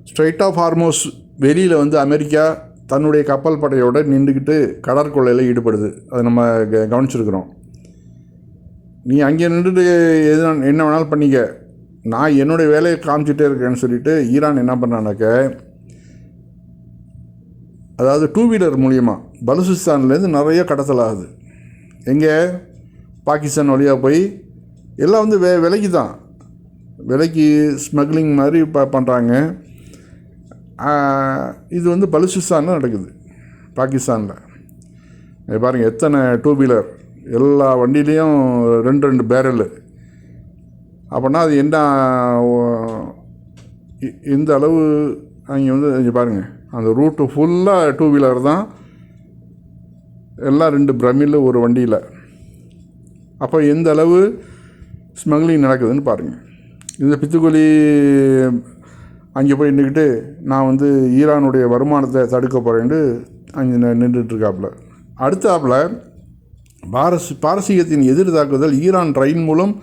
Straight of Hormuz வெளியில் வந்து America தன்னுடைய கப்பல் படையோடு நின்றுக்கிட்டு கடற்கொள்ளையில் ஈடுபடுது. அதை நம்ம கவனிச்சிருக்கிறோம். நீ அங்கே நின்றுட்டு எது என்ன வேணாலும் பண்ணிக்க, நான் என்னுடைய வேலையை காமிச்சிட்டே இருக்கேன்னு சொல்லிட்டு ஈரான் என்ன பண்ணானாக்க, அதாவது 2 வீலர் மூலியமாக பலுசிஸ்தான்லேருந்து நிறைய கடத்தல் ஆகுது. எங்கே? பாகிஸ்தான் வழியாக போய் எல்லாம் வந்து விலைக்கு தான், விலைக்கு ஸ்மக்லிங் மாதிரி பண்ணுறாங்க. இது வந்து பலுசிஸ்தானில் நடக்குது, பாகிஸ்தானில். பாருங்கள் எத்தனை 2 வீலர், எல்லா வண்டியிலையும் 2 பேரலு. அப்படின்னா அது என்ன இந்த அளவு அங்கே வந்து இங்கே பாருங்கள், அந்த ரூட்டு ஃபுல்லாக 2 வீலர் தான், எல்லாம் 2 பிரமில் ஒரு வண்டியில். அப்போ எந்த அளவு ஸ்மக்லிங் நடக்குதுன்னு பாருங்கள். இந்த பித்துக்குழி அங்கே போய் நின்றுக்கிட்டு நான் வந்து ஈரானுடைய வருமானத்தை தடுக்க போகிறேன்ட்டு அங்கே நின்றுட்டுருக்காப்புல. அடுத்தாப்புல பாரசீகத்தின் எதிர் தாக்குதல், ஈரான் ரயில் மூலம்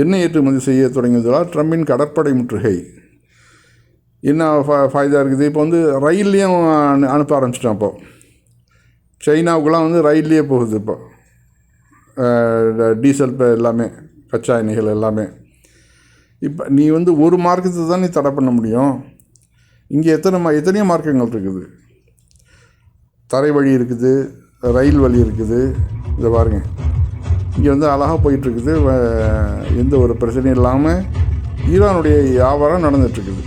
எண்ணெய் ஏற்றுமதி செய்ய தொடங்கியதால் ட்ரம்பின் கடற்படை முற்றுகை. என்ன ஃபாய்தா இருக்குது? இப்போ வந்து ரயில்லையும் அனுப்ப ஆரம்பிச்சிட்டோம். இப்போது சைனாவுக்கெலாம் வந்து ரயில்லையே போகுது. இப்போ டீசல் எல்லாமே, கச்சா எண்ணெய்கள் எல்லாமே. இப்போ நீ வந்து ஒரு மார்க்கத்தை தான் நீ தடை பண்ண முடியும். இங்கே எத்தனையோ மார்க்கங்கள் இருக்குது. தரை வழி இருக்குது, ரயில் வழி இருக்குது. இதை பாருங்கள், இங்கே வந்து அழகாக போயிட்டுருக்குது, எந்த ஒரு பிரச்சனையும் இல்லாமல் ஈரானுடைய வியாபாரம் நடந்துகிட்ருக்குது.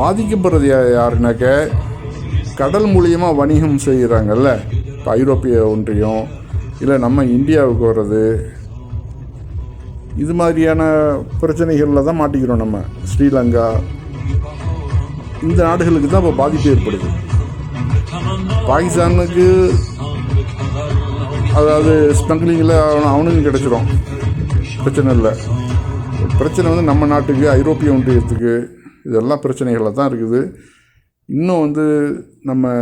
பாதிக்கப்படுறது யாருனாக்க, கடல் மூலியமாக வணிகம் செய்கிறாங்கல்ல, இப்போ ஐரோப்பிய ஒன்றியம் இல்லை நம்ம இந்தியாவுக்கு வர்றது, இது மாதிரியான பிரச்சனைகளில் தான் மாட்டிக்கிறோம் நம்ம. ஸ்ரீலங்கா, இந்த நாடுகளுக்கு தான் இப்போ பாதிப்பு ஏற்படுது. பாகிஸ்தானுக்கு அதாவது ஸ்மக்லிங்கில் அவனுக்கும் கிடச்சிரும், பிரச்சனை இல்லை. பிரச்சனை வந்து நம்ம நாட்டுக்கு, ஐரோப்பிய ஒன்றியத்துக்கு, இதெல்லாம் பிரச்சனைகளில் தான் இருக்குது. இன்னும் வந்து நம்ம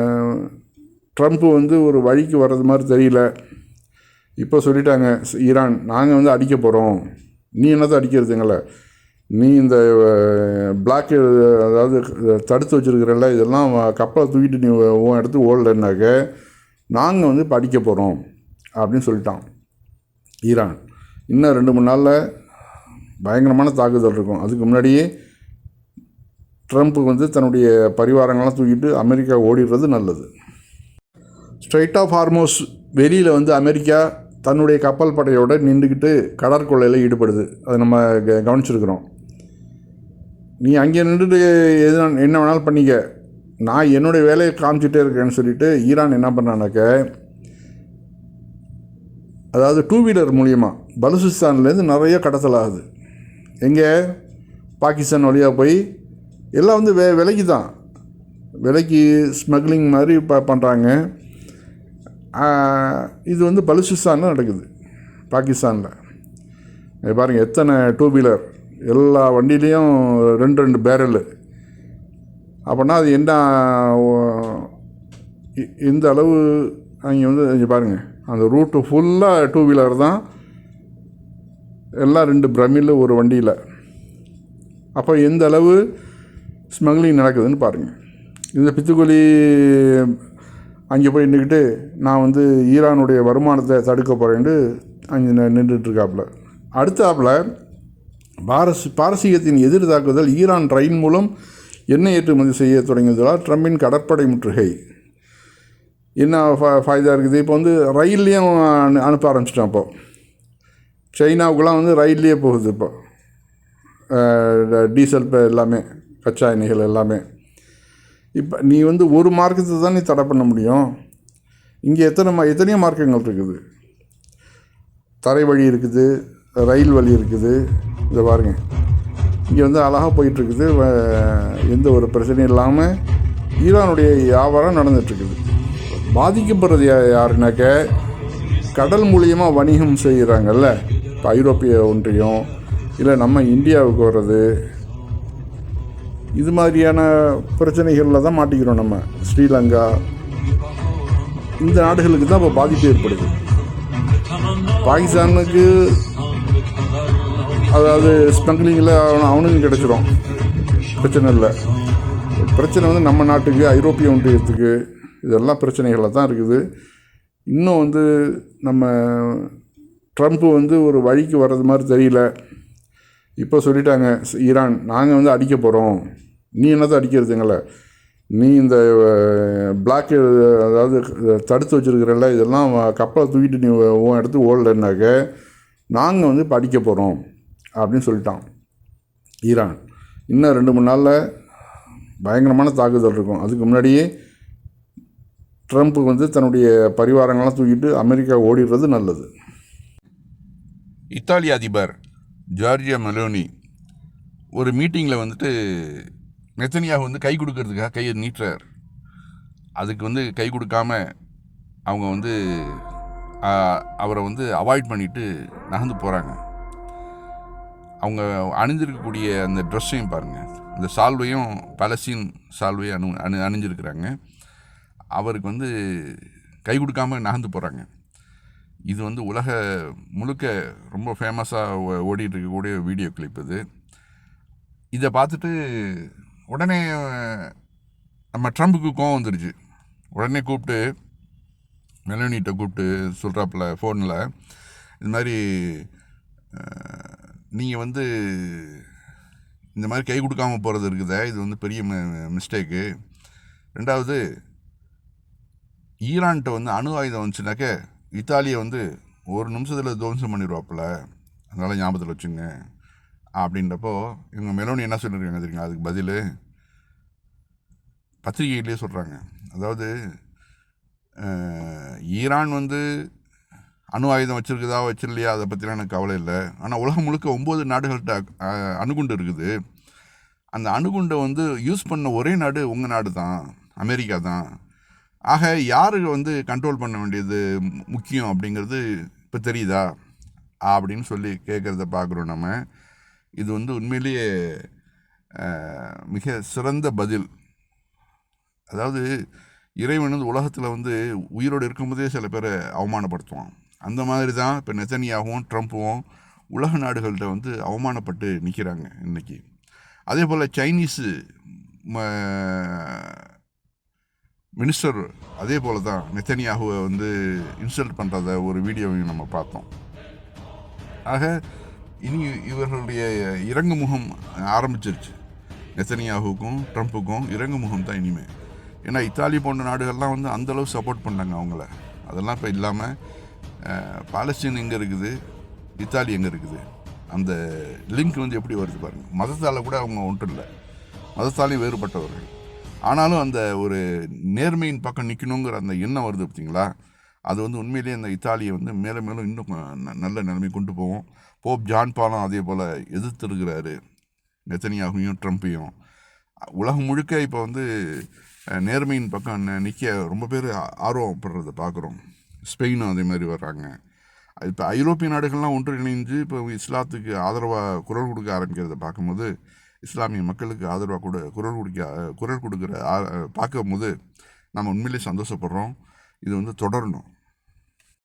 ட்ரம்ப்பு வந்து ஒரு வழிக்கு வர்றது மாதிரி தெரியல. இப்போ சொல்லிட்டாங்க ஈரான், நாங்கள் வந்து அடிக்க போகிறோம். நீ என்னதான் அடிக்கிறதுங்கள, நீ இந்த பிளாக்கு அதாவது தடுத்து வச்சுருக்கிறல்ல, இதெல்லாம் கப்பலை தூக்கிட்டு நீ உன் இடத்துக்கு ஓடலைன்னாக்க நாங்கள் வந்து இப்போ அடிக்க போகிறோம் அப்படின்னு சொல்லிட்டான் ஈரான். இன்னும் 2-3 நாளில் பயங்கரமான தாக்குதல் இருக்கும். அதுக்கு முன்னாடியே ட்ரம்ப் வந்து தன்னுடைய பரிவாரங்கள்லாம் தூக்கிட்டு அமெரிக்கா ஓடிடுறது நல்லது. ஸ்ட்ரைட் ஆஃப் ஹார்மோஸ் வெளியில் வந்து அமெரிக்கா தன்னுடைய கப்பல் படையோடு நின்றுக்கிட்டு கடற்கொள்ளையில் ஈடுபடுது. அதை நம்ம கவனிச்சிருக்கிறோம். நீ அங்கே நின்றுட்டு எது என்ன வேணாலும் பண்ணிக்க, நான் என்னுடைய வேலையை காமிச்சிட்டே இருக்கேன்னு சொல்லிட்டு ஈரான் என்ன பண்ணானாக்க, அதாவது 2 வீலர் மூலியமாக பலுசிஸ்தான்லேருந்து நிறைய கடத்தல் ஆகுது. எங்கே? பாகிஸ்தான் வழியாக போய் எல்லாம் வந்து விலைக்கு தான், விலைக்கு ஸ்மக்லிங் மாதிரி பண்ணுறாங்க. இது வந்து பலுசிஸ்தானில் நடக்குது, பாகிஸ்தானில். பாருங்கள் எத்தனை 2 வீலர், எல்லா வண்டியிலையும் 2 பேரலு. அப்படின்னா அது என்ன இந்த அளவு அங்கே வந்து இங்கே பாருங்கள், அந்த ரூட்டு ஃபுல்லாக 2 வீலர் தான், எல்லாம் 2 பிரமில் ஒரு வண்டியில். அப்போ எந்த அளவு ஸ்மக்லிங் நடக்குதுன்னு பாருங்கள். இந்த பித்துக்குழி அங்கே போய் நின்றுக்கிட்டு நான் வந்து ஈரானுடைய வருமானத்தை தடுக்க போகிறேன்ட்டு அங்கே நின்றுட்டுருக்காப்புல. அடுத்தாப்புல பாரசீகத்தின் எதிர் தாக்குதல், ஈரான் ரயில் மூலம் எண்ணெய் ஏற்றுமதி செய்ய தொடங்கியதால் ட்ரம்பின் கடற்படை முற்றுகை. என்ன ஃபாய்தா இருக்குது? இப்போ வந்து ரயில்லையும் அனுப்ப ஆரம்பிச்சிட்டோம். இப்போது சைனாவுக்கெலாம் வந்து ரயில்லையே போகுது. இப்போ டீசல் எல்லாமே, கச்சா எண்ணெய்கள் எல்லாமே. இப்போ நீ வந்து ஒரு மார்க்கத்தை தான் நீ தடை பண்ண முடியும். இங்கே எத்தனையோ மார்க்கங்கள் இருக்குது. தரை வழி இருக்குது, ரயில் வழி இருக்குது. இதை பாருங்கள், இங்கே வந்து அழகாக போயிட்டுருக்குது, எந்த ஒரு பிரச்சனையும் இல்லாமல் ஈரானுடைய வியாபாரம் நடந்துகிட்ருக்குது. பாதிக்கப்படுறது யாருனாக்க, கடல் மூலியமாக வணிகம் செய்கிறாங்கல்ல, இப்போ ஐரோப்பிய ஒன்றியம் இல்லை நம்ம இந்தியாவுக்கு வர்றது, இது மாதிரியான பிரச்சனைகளில் தான் மாட்டிக்கிறோம் நம்ம. ஸ்ரீலங்கா, இந்த நாடுகளுக்கு தான் இப்போ பாதிப்பு ஏற்படுது. பாகிஸ்தானுக்கு அதாவது ஸ்மக்லிங்கில் அவனுக்கும் கிடச்சிரும், பிரச்சனை இல்லை. பிரச்சனை வந்து நம்ம நாட்டுக்கு, ஐரோப்பிய ஒன்றியத்துக்கு, இதெல்லாம் பிரச்சனைகளில் தான் இருக்குது. இன்னும் வந்து நம்ம ட்ரம்ப்பு வந்து ஒரு வழிக்கு வர்றது மாதிரி தெரியல. இப்போ சொல்லிட்டாங்க ஈரான், நாங்கள் வந்து அடிக்க போகிறோம். நீ என்னதான் அடிக்கிறதுங்கள, நீ இந்த பிளாக்கு, அதாவது தடுத்து வச்சுருக்கிறல்ல, இதெல்லாம் கப்பலை தூக்கிட்டு நீ உன் இடத்துக்கு ஓடலைன்னாக்க நாங்கள் வந்து இப்போ அடிக்க போகிறோம் அப்படின்னு சொல்லிட்டான் ஈரான். இன்னும் 2-3 நாளில் பயங்கரமான தாக்குதல் இருக்கும். அதுக்கு முன்னாடியே ட்ரம்ப் வந்து தன்னுடைய பரிவாரங்கள்லாம் தூக்கிட்டு அமெரிக்கா ஓடிடுறது நல்லது. இத்தாலி அதிபர் ஜார்ஜியா மெலோனி ஒரு மீட்டிங்கில் வந்துட்டு நெத்தனியாகு வந்து கை கொடுக்கறதுக்காக கையை நீட்டுறார். அதுக்கு வந்து கை கொடுக்காம அவங்க வந்து அவரை வந்து அவாய்ட் பண்ணிவிட்டு நகர்ந்து போகிறாங்க. அவங்க அணிஞ்சிருக்கக்கூடிய அந்த ட்ரெஸ்ஸையும் பாருங்கள், இந்த சால்வையும் பலஸ்தீன் சால்வையும் அணிஞ்சிருக்கிறாங்க. அவருக்கு வந்து கை கொடுக்காம நகர்ந்து போகிறாங்க. இது வந்து உலக முழுக்க ரொம்ப ஃபேமஸாக ஓடிட்டு இருக்கக்கூடிய வீடியோ கிளிப் இது. இதை பார்த்துட்டு உடனே நம்ம ட்ரம்புக்கு கோவம் வந்துருச்சு. உடனே கூப்பிட்டு மெலோனிகிட்ட கூப்பிட்டு சொல்கிறாப்புல ஃபோனில், இது மாதிரி நீங்கள் வந்து இந்த மாதிரி கை கொடுக்காமல் போகிறது இருக்குதே, இது வந்து பெரிய மிஸ்டேக்கு. 2வது, ஈரான்கிட்ட வந்து அணு ஆயுதம் வந்துச்சுனாக்க இத்தாலியை வந்து ஒரு நிமிஷத்தில் துவம்சம் பண்ணிடுவாப்புல, அதனால் ஞாபகத்தில் வச்சுங்க அப்படின்றப்போ இவங்க மெலோனி என்ன சொல்லியிருக்காங்க தெரியுங்க? அதுக்கு பதில் பத்திரிகையிலே சொல்கிறாங்க. அதாவது ஈரான் வந்து அணு ஆயுதம் வச்சுருக்குதா வச்சிடலையா அதை பற்றிலாம் எனக்கு கவலை இல்லை. ஆனால் உலகம் முழுக்க 9 நாடுகள்கிட்ட அணுகுண்டு இருக்குது. அந்த அணுகுண்டை வந்து யூஸ் பண்ண ஒரே நாடு உங்கள் நாடு தான், அமெரிக்கா தான். ஆக யார் வந்து கண்ட்ரோல் பண்ண வேண்டியது முக்கியம் அப்படிங்கிறது இப்போ தெரியுதா அப்படின்னு சொல்லி கேட்குறத பார்க்குறோம் நம்ம. இது வந்து உண்மையிலேயே மிக சிறந்த பதில். அதாவது இறைவன் வந்து உலகத்தில் வந்து உயிரோடு இருக்கும்போதே சில பேரை அவமானப்படுத்துவான். அந்த மாதிரி தான் இப்போ நெத்தனியாகவும் ட்ரம்ப்பும் உலக நாடுகள்கிட்ட வந்து அவமானப்பட்டு நிற்கிறாங்க இன்றைக்கி. அதே போல் சைனீஸு மினிஸ்டர் அதே போல் தான் நெத்தனியாகுவை வந்து இன்சல்ட் பண்ணுறத ஒரு வீடியோவையும் நம்ம பார்த்தோம். ஆக இனி இவர்களுடைய இறங்கு முகம் ஆரம்பிச்சிருச்சு. நெத்தனியாகுவுக்கும் ட்ரம்ப்புக்கும் இறங்கு முகம் தான் இனிமேல். ஏன்னா இத்தாலி போன்ற நாடுகள்லாம் வந்து அந்தளவு சப்போர்ட் பண்ணாங்க அவங்கள. அதெல்லாம் இப்போ இல்லாமல் பாலஸ்தீன் எங்கே இருக்குது, இத்தாலி எங்கே இருக்குது, அந்த லிங்க் வந்து எப்படி வருது பாருங்கள். மதத்தால் கூட அவங்க ஒன்றும் இல்லை, மதத்தாலையும் வேறுபட்டவர்கள். ஆனாலும் அந்த ஒரு நேர்மையின் பக்கம் நிற்கணுங்கிற அந்த எண்ணம் வருது பார்த்தீங்களா, அது வந்து உண்மையிலேயே அந்த இத்தாலியை வந்து மேலும் மேலும் இன்னும் நல்ல நிலைமை கொண்டு போவோம். போப் ஜான் பாலும் அதே போல் எதிர்த்துருக்கிறாரு நெத்தனியாகுவையும் ட்ரம்ப்பையும். உலகம் முழுக்க இப்போ வந்து நேர்மையின் பக்கம் நிற்க ரொம்ப பேர் ஆர்வப்படுறதை பார்க்குறோம். ஸ்பெயினும் அதே மாதிரி வர்றாங்க. இப்போ ஐரோப்பிய நாடுகள்லாம் ஒன்றிணைஞ்சு இப்போ இஸ்லாத்துக்கு ஆதரவாக குரல் கொடுக்க ஆரம்பிக்கிறத பார்க்கும்போது, இஸ்லாமிய மக்களுக்கு ஆதரவாக கூட குரல் கொடுக்குற பார்க்கும்போது நம்ம உண்மையிலே சந்தோஷப்படுறோம். இது வந்து தொடரணும்.